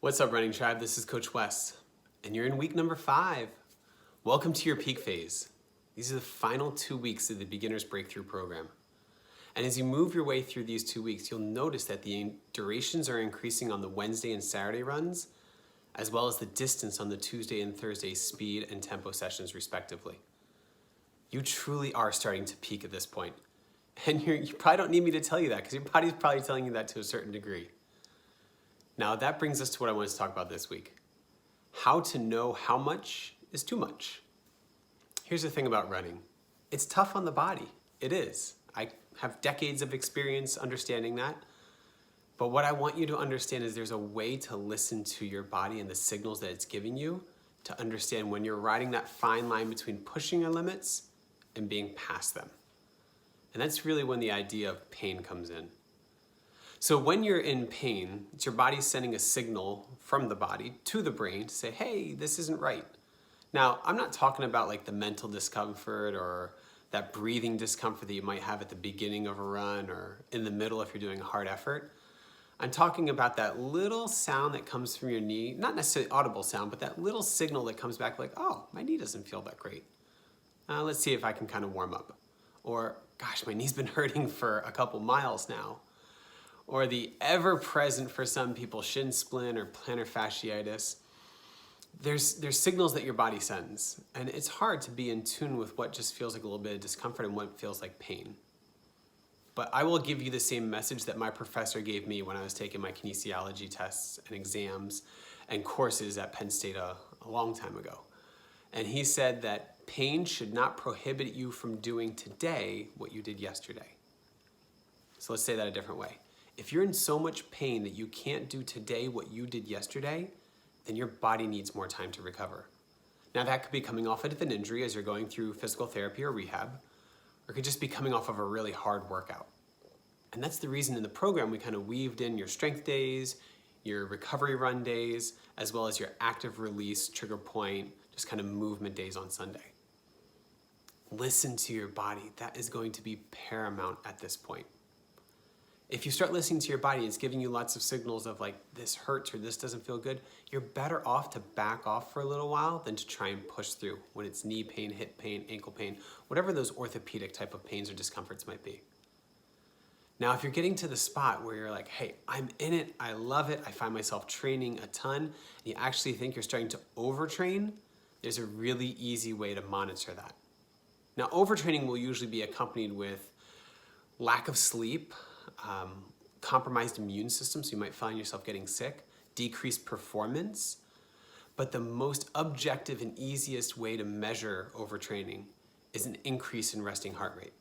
What's up, Running Tribe? This is Coach Wes, and you're in week number 5. Welcome to your peak phase. These are the final 2 weeks of the Beginner's Breakthrough Program. And as you move your way through these 2 weeks, you'll notice that the durations are increasing on the Wednesday and Saturday runs, as well as the distance on the Tuesday and Thursday speed and tempo sessions, respectively. You truly are starting to peak at this point. And you probably don't need me to tell you that, because your body's probably telling you that to a certain degree. Now that brings us to what I wanted to talk about this week. How to know how much is too much. Here's the thing about running. It's tough on the body. It is. I have decades of experience understanding that. But what I want you to understand is there's a way to listen to your body and the signals that it's giving you to understand when you're riding that fine line between pushing your limits and being past them. And that's really when the idea of pain comes in. So when you're in pain, it's your body sending a signal from the body to the brain to say, hey, this isn't right. Now, I'm not talking about like the mental discomfort or that breathing discomfort that you might have at the beginning of a run or in the middle if you're doing a hard effort. I'm talking about that little sound that comes from your knee, not necessarily audible sound, but that little signal that comes back like, oh, my knee doesn't feel that great. Let's see if I can kind of warm up. Or, gosh, my knee's been hurting for a couple miles now. Or the ever-present, for some people, shin splint or plantar fasciitis. There's signals that your body sends, and it's hard to be in tune with what just feels like a little bit of discomfort and what feels like pain. But I will give you the same message that my professor gave me when I was taking my kinesiology tests and exams and courses at Penn State a long time ago. And he said that pain should not prohibit you from doing today what you did yesterday. So let's say that a different way. If you're in so much pain that you can't do today what you did yesterday, then your body needs more time to recover. Now that could be coming off of an injury as you're going through physical therapy or rehab, or it could just be coming off of a really hard workout. And that's the reason in the program we kind of weaved in your strength days, your recovery run days, as well as your active release, trigger point, just kind of movement days on Sunday. Listen to your body. That is going to be paramount at this point. If you start listening to your body, it's giving you lots of signals of like, this hurts or this doesn't feel good, you're better off to back off for a little while than to try and push through when it's knee pain, hip pain, ankle pain, whatever those orthopedic type of pains or discomforts might be. Now, if you're getting to the spot where you're like, hey, I'm in it, I love it, I find myself training a ton, and you actually think you're starting to overtrain, there's a really easy way to monitor that. Now, overtraining will usually be accompanied with lack of sleep, compromised immune system, so you might find yourself getting sick, decreased performance, but the most objective and easiest way to measure overtraining is an increase in resting heart rate.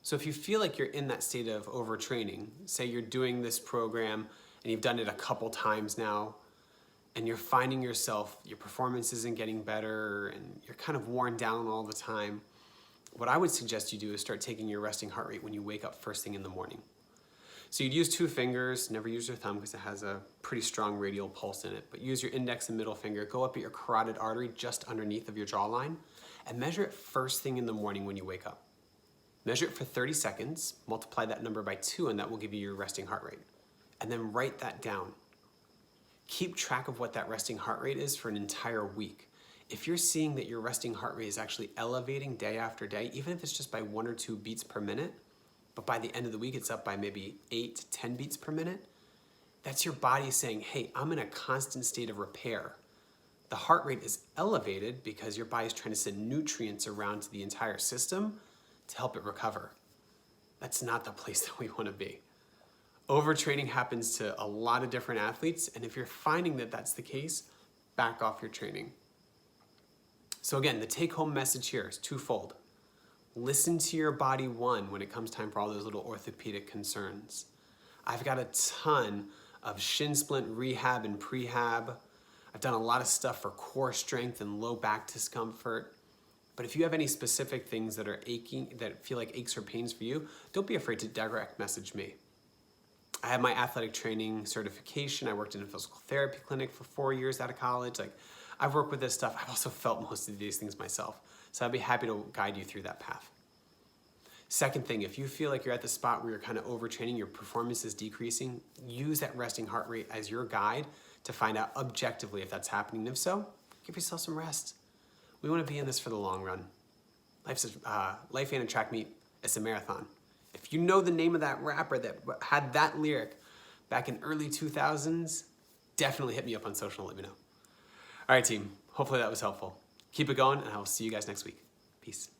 So if you feel like you're in that state of overtraining, say you're doing this program and you've done it a couple times now, and you're finding yourself, your performance isn't getting better and you're kind of worn down all the time, what I would suggest you do is start taking your resting heart rate when you wake up first thing in the morning. So you'd use 2 fingers, never use your thumb because it has a pretty strong radial pulse in it, but use your index and middle finger, go up at your carotid artery just underneath of your jawline, and measure it first thing in the morning when you wake up. Measure it for 30 seconds, multiply that number by 2, and that will give you your resting heart rate. And then write that down. Keep track of what that resting heart rate is for an entire week. If you're seeing that your resting heart rate is actually elevating day after day, even if it's just by 1 or 2 beats per minute, but by the end of the week it's up by maybe 8 to 10 beats per minute, that's your body saying, hey, I'm in a constant state of repair. The heart rate is elevated because your body's trying to send nutrients around to the entire system to help it recover. That's not the place that we want to be. Overtraining happens to a lot of different athletes, and if you're finding that that's the case, back off your training. So again, the take-home message here is twofold. Listen to your body, one, when it comes time for all those little orthopedic concerns. I've got a ton of shin splint rehab and prehab. I've done a lot of stuff for core strength and low back discomfort. But if you have any specific things that are aching, that feel like aches or pains for you, don't be afraid to direct message me. I have my athletic training certification. I worked in a physical therapy clinic for 4 years out of college. I've worked with this stuff. I've also felt most of these things myself. So I'd be happy to guide you through that path. Second thing, if you feel like you're at the spot where you're kind of overtraining, your performance is decreasing, use that resting heart rate as your guide to find out objectively if that's happening. And if so, give yourself some rest. We want to be in this for the long run. Life ain't a track meet, it's a marathon. If you know the name of that rapper that had that lyric back in early 2000s, definitely hit me up on social and let me know. All right, team, hopefully that was helpful. Keep it going, and I will see you guys next week. Peace.